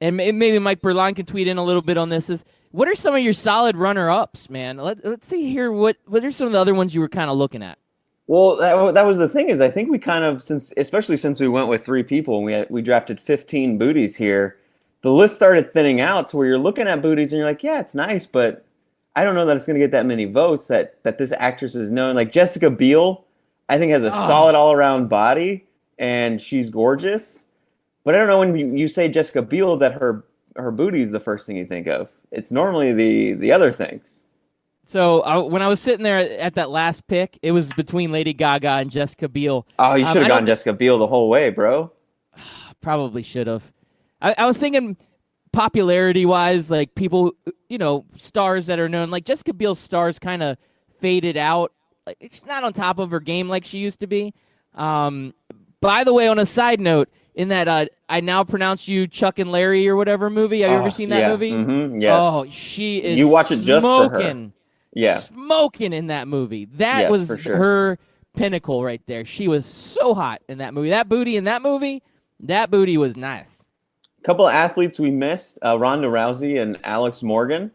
and maybe Mike Berlon can tweet in a little bit on this, is what are some of your solid runner-ups, man? Let's see here. What are some of the other ones you were kind of looking at? Well, that was the thing is I think we kind of especially since we went with 3 people and we drafted 15 booties here, the list started thinning out to where you're looking at booties and you're like, yeah, it's nice, but I don't know that it's going to get that many votes that this actress is known. Like Jessica Biel, I think has a solid all-around body and she's gorgeous. But I don't know when you say Jessica Biel that her booty is the first thing you think of. It's normally the other things. So when I was sitting there at that last pick, it was between Lady Gaga and Jessica Biel. Oh, you should have gone Jessica Biel the whole way, bro. Probably should have. I was thinking popularity-wise, like people, stars that are known. Like Jessica Biel's stars kind of faded out. Like she's not on top of her game like she used to be. By the way, on a side note, in that I Now Pronounce You Chuck and Larry or whatever movie, have you ever seen that movie? Mm-hmm, yes. Oh, she is You watch it just for her. smoking. Yeah. Smoking in that movie. That Yes, was for sure. her pinnacle right there. She was so hot in that movie. That booty in that movie, that booty was nice. A couple of athletes we missed, Ronda Rousey and Alex Morgan.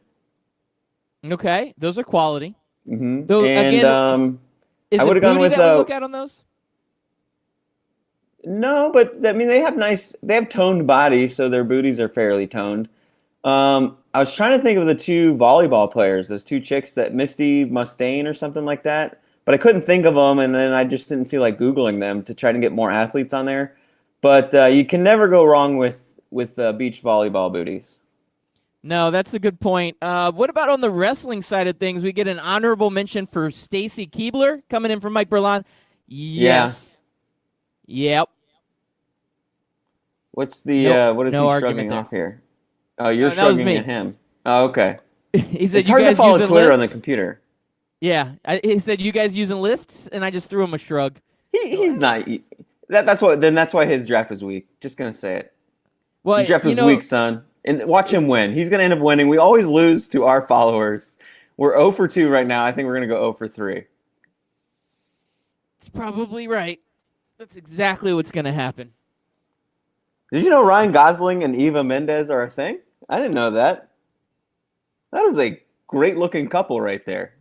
Okay, those are quality. Mm-hmm. Though, And again, Is I it would've gone booty with, that we look at on those? no, but I mean they have toned bodies, so their booties are fairly toned. I was trying to think of the 2 volleyball players, those 2 chicks, that Misty Mustaine or something like that, but I couldn't think of them, and then I just didn't feel like Googling them to try to get more athletes on there. But you can never go wrong with beach volleyball booties. No, that's a good point. What about on the wrestling side of things? We get an honorable mention for Stacy Keibler coming in from Mike Berlon. Yes. Yep. What's the what is no he argument shrugging there. off here? Oh, you're No, that was shrugging me. at him. Oh, okay. He said, It's "You hard to guys follow using Twitter on the lists?" computer. Yeah, he said, "You guys using lists?" And I just threw him a shrug. He's not. That's why his draft was weak. Just gonna say it. Well, Your draft you was know, weak, son. And watch him win. He's gonna end up winning. We always lose to our followers. We're 0 for 2 right now. I think we're gonna go 0 for 3. it's probably right. That's exactly what's going to happen. Did you know Ryan Gosling and Eva Mendes are a thing? I didn't know that. That is a great looking couple right there.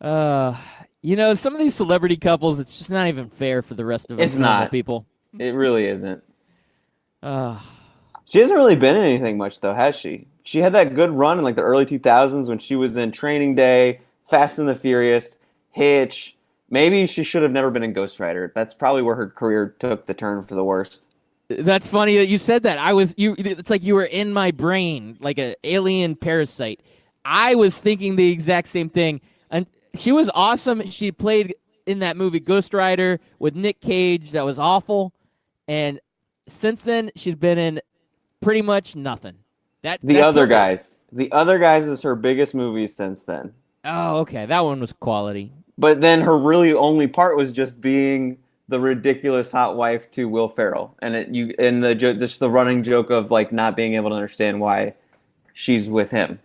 You know, some of these celebrity couples, it's just not even fair for the rest of us It's normal not. people. It really isn't. Uh, She hasn't really been in anything much though, has she? She had that good run in like the early 2000s when she was in Training Day, Fast and the Furious, Hitch. Maybe she should have never been in Ghost Rider. That's probably where her career took the turn for the worst. that's funny that you said that. It's like you were in my brain, like an alien parasite. I was thinking the exact same thing. And she was awesome. She played in that movie Ghost Rider with Nick Cage. That was awful. And since then, she's been in pretty much nothing. The Other Guys is her biggest movie since then. Oh, okay. That one was quality. But then her really only part was just being the ridiculous hot wife to Will Ferrell, and just the running joke of like not being able to understand why she's with him.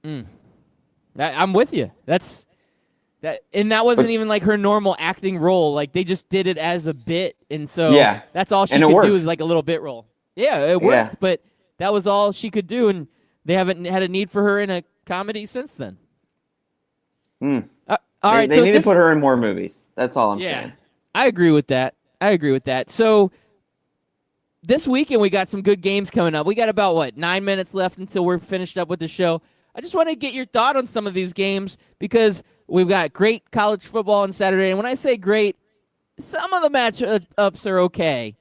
I'm with you. And that wasn't even like her normal acting role. Like they just did it as a bit, and so Yeah. that's all she And it could worked. do is like a little bit role. Yeah, it worked, but that was all she could do, and they haven't had a need for her in a comedy since then. All right, They need to put her in more movies. That's all I'm saying. I agree with that. So this weekend we got some good games coming up. We got about 9 minutes left until we're finished up with the show. I just want to get your thought on some of these games because we've got great college football on Saturday. And when I say great, some of the matchups are okay.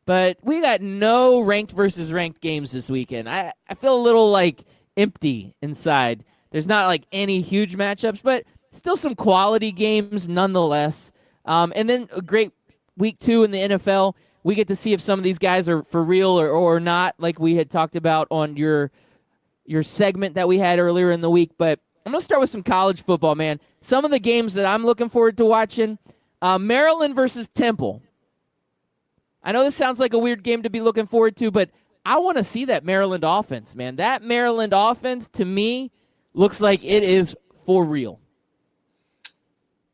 But we got no ranked versus ranked games this weekend. I feel a little like empty inside. There's not like any huge matchups, but still some quality games nonetheless. And then a great week 2 in the NFL. We get to see if some of these guys are for real or not, like we had talked about on your segment that we had earlier in the week. But I'm going to start with some college football, man. Some of the games that I'm looking forward to watching, Maryland versus Temple. I know this sounds like a weird game to be looking forward to, but I want to see that Maryland offense, man. That Maryland offense, to me, looks like it is for real.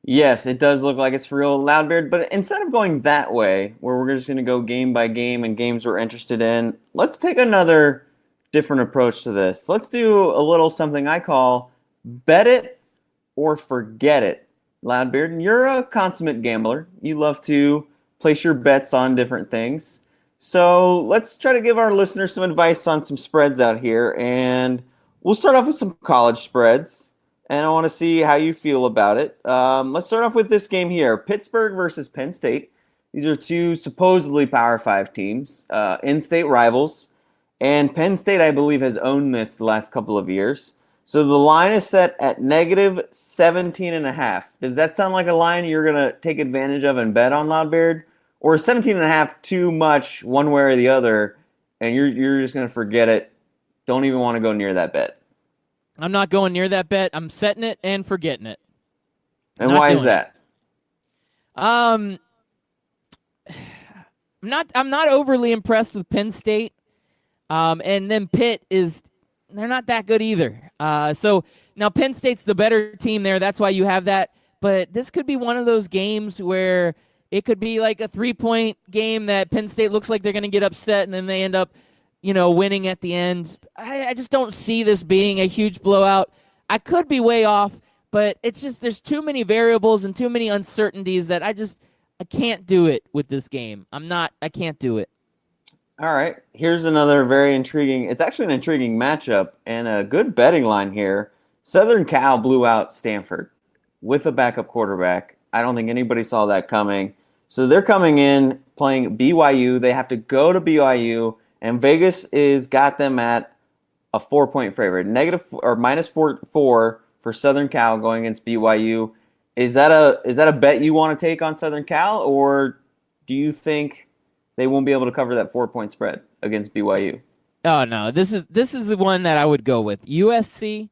Yes, it does look like it's for real, Loudbeard. But instead of going that way, where we're just going to go game by game and games we're interested in, let's take another different approach to this. Let's do a little something I call bet it or forget it. Loudbeard, and you're a consummate gambler. You love to place your bets on different things. So let's try to give our listeners some advice on some spreads out here. And we'll start off with some college spreads. And I want to see how you feel about it. Let's start off with this game here. Pittsburgh versus Penn State. These are two supposedly Power 5 teams, in-state rivals. And Penn State, I believe, has owned this the last couple of years. So the line is set at negative 17.5. Does that sound like a line you're going to take advantage of and bet on, Loudbeard? Or is 17.5 too much one way or the other, and you're just going to forget it? Don't even want to go near that bet. I'm not going near that bet. I'm setting it and forgetting it. And Not why is doing that? I'm not overly impressed with Penn State. And then Pitt they're not that good either. So now Penn State's the better team there. That's why you have that. But this could be one of those games where it could be like a 3-point game that Penn State looks like they're going to get upset and then they end up, winning at the end. I just don't see this being a huge blowout. I could be way off, but it's just there's too many variables and too many uncertainties that I can't do it with this game. I can't do it. All right. Here's another very intriguing. It's actually an intriguing matchup and a good betting line here. Southern Cal blew out Stanford with a backup quarterback. I don't think anybody saw that coming. So they're coming in playing BYU. They have to go to BYU, and Vegas got them at a 4-point favorite, minus 4 for Southern Cal going against BYU. Is that a bet you want to take on Southern Cal, or do you think they won't be able to cover that 4-point spread against BYU? Oh no, this is the one that I would go with. USC,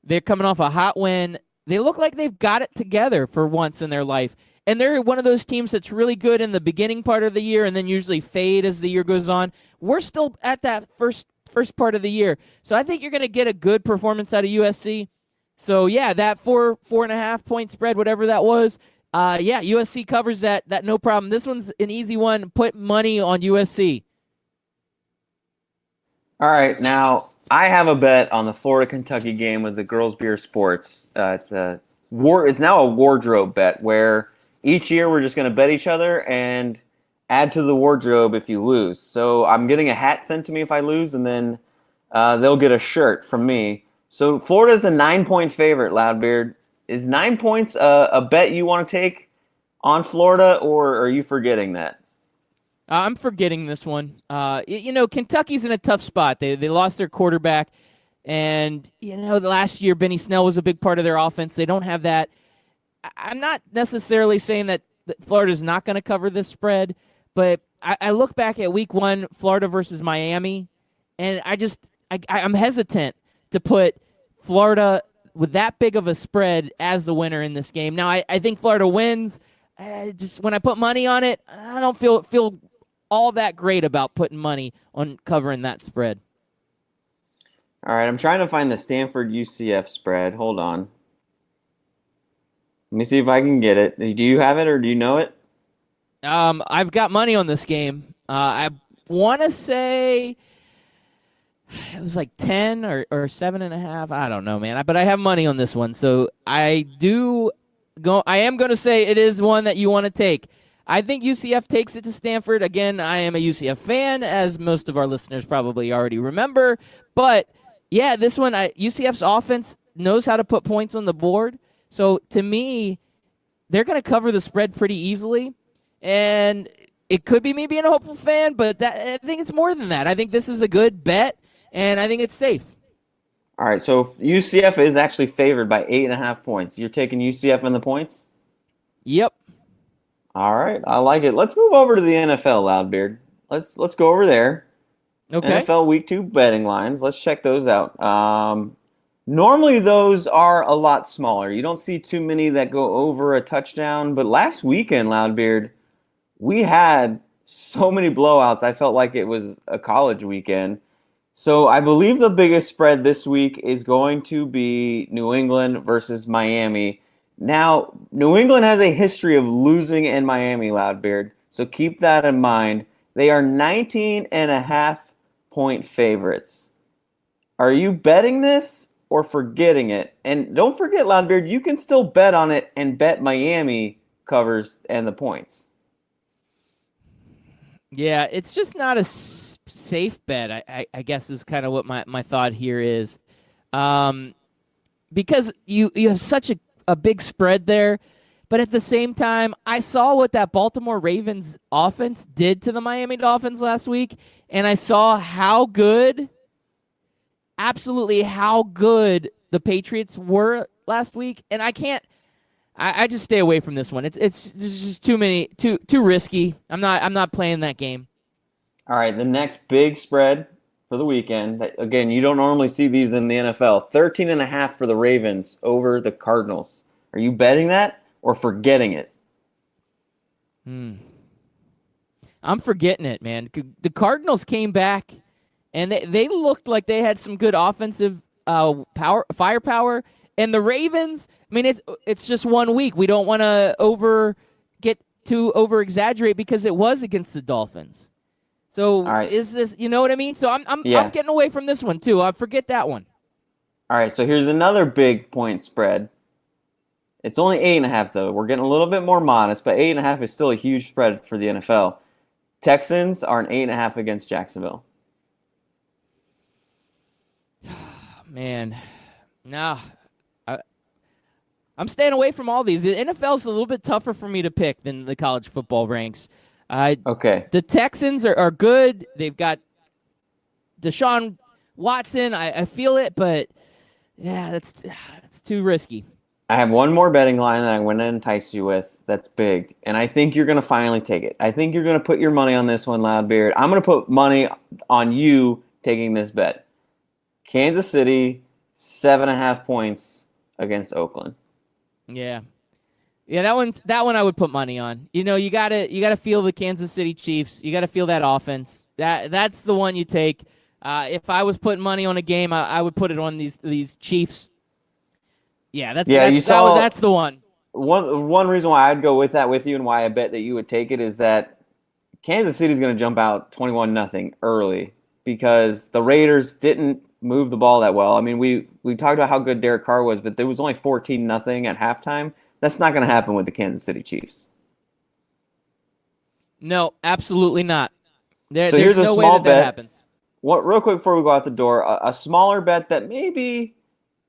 they're coming off a hot win. They look like they've got it together for once in their life. And they're one of those teams that's really good in the beginning part of the year and then usually fade as the year goes on. We're still at that first part of the year. So I think you're going to get a good performance out of USC. So yeah, that 4.5 point spread, whatever that was. Yeah, USC covers that no problem. This one's an easy one. Put money on USC. All right, now I have a bet on the Florida-Kentucky game with the Girls Beer Sports. It's now a wardrobe bet where each year we're just going to bet each other and add to the wardrobe if you lose. So I'm getting a hat sent to me if I lose, and then they'll get a shirt from me. So Florida's a 9-point favorite, Loudbeard. Is 9 points a bet you want to take on Florida, or are you forgetting that? I'm forgetting this one. Kentucky's in a tough spot. They lost their quarterback, and the last year Benny Snell was a big part of their offense. They don't have that. I'm not necessarily saying that Florida's not going to cover this spread, but I look back at Week 1, Florida versus Miami, and I'm hesitant to put Florida with that big of a spread as the winner in this game. Now I think Florida wins. Just when I put money on it, I don't feel all that great about putting money on covering that spread. All right, I'm trying to find the Stanford UCF spread. Hold on. Let me see if I can get it. Do you have it or do you know it? I've got money on this game. I want to say it was like 10 or 7.5. I don't know, man. But I have money on this one, so I am going to say it is one that you want to take. I think UCF takes it to Stanford. Again, I am a UCF fan, as most of our listeners probably already remember. But, yeah, this one, UCF's offense knows how to put points on the board. So, to me, they're going to cover the spread pretty easily. And it could be me being a hopeful fan, but I think it's more than that. I think this is a good bet, and I think it's safe. All right, so UCF is actually favored by 8.5 points. You're taking UCF in the points? Yep. All right, I like it. Let's move over to the NFL, Loudbeard. Let's go over there. Okay. NFL Week 2 betting lines. Let's check those out. Normally, those are a lot smaller. You don't see too many that go over a touchdown. But last weekend, Loudbeard, we had so many blowouts. I felt like it was a college weekend. So I believe the biggest spread this week is going to be New England versus Miami. Now, New England has a history of losing in Miami, Loudbeard, so keep that in mind. They are 19.5 point favorites. Are you betting this or forgetting it? And don't forget, Loudbeard, you can still bet on it and bet Miami covers and the points. Yeah, it's just not a safe bet, I guess is kind of what my thought here is. Because you have such a big spread there, but at the same time, I saw what that Baltimore Ravens offense did to the Miami Dolphins last week, and I saw absolutely how good the Patriots were last week, and I just stay away from this one. It's just too risky. I'm not playing that game. All right, the next big spread for the weekend. Again, you don't normally see these in the NFL. 13.5 for the Ravens over the Cardinals. Are you betting that or forgetting it? I'm forgetting it, man. The Cardinals came back, and they looked like they had some good offensive firepower. And the Ravens, I mean, it's just 1 week. We don't want to over exaggerate because it was against the Dolphins. So right. Is this, you know what I mean? So I'm getting away from this one too. I forget that one. All right, so here's another big point spread. It's only 8.5 though. We're getting a little bit more modest, but 8.5 is still a huge spread for the NFL. Texans are an 8.5 against Jacksonville. Man, no. I'm staying away from all these. The NFL's a little bit tougher for me to pick than the college football ranks. Okay. The Texans are good. They've got Deshaun Watson. I feel it, but yeah, it's too risky. I have one more betting line that I'm going to entice you with that's big, and I think you're going to finally take it. I think you're going to put your money on this one, Loudbeard. I'm going to put money on you taking this bet. Kansas City, 7.5 points against Oakland. Yeah. Yeah, that one I would put money on. You gotta feel the Kansas City Chiefs. You gotta feel that offense. That's the one you take. If I was putting money on a game, I would put it on these Chiefs. Yeah, that's the one. One reason why I'd go with that with you and why I bet that you would take it is that Kansas City's going to jump out 21-0 early because the Raiders didn't move the ball that well. I mean, we talked about how good Derek Carr was, but there was only 14-0 at halftime. That's not going to happen with the Kansas City Chiefs. No, absolutely not. So there's here's a no small way that bet. happens. Real quick before we go out the door, a smaller bet that maybe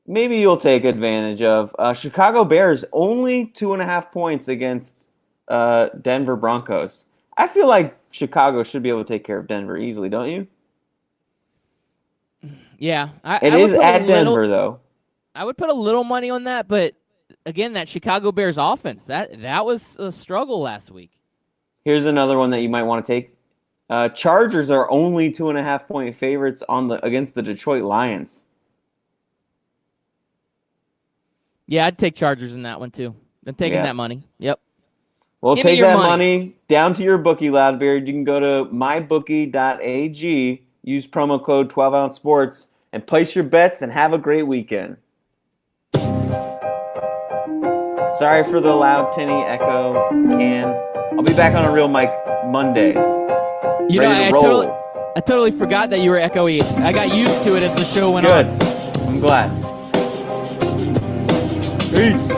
you'll take advantage of. Chicago Bears only 2.5 points against Denver Broncos. I feel like Chicago should be able to take care of Denver easily, don't you? Yeah. It is at Denver, though. I would put a little money on that, but again, that Chicago Bears offense, that was a struggle last week. Here's another one that you might want to take. Chargers are only 2.5 point favorites against the Detroit Lions. Yeah, I'd take Chargers in that one too. I'm taking that money. Yep. Well, Give me take your that money. money down to your bookie, Loudbeard. You can go to mybookie.ag, use promo code 12ounce sports, and place your bets and have a great weekend. Sorry for the loud tinny echo, Can. I'll be back on a real mic Monday. You know, Ready to roll. I totally forgot that you were echoey. I got used to it as the show went Good. on. I'm glad. Peace.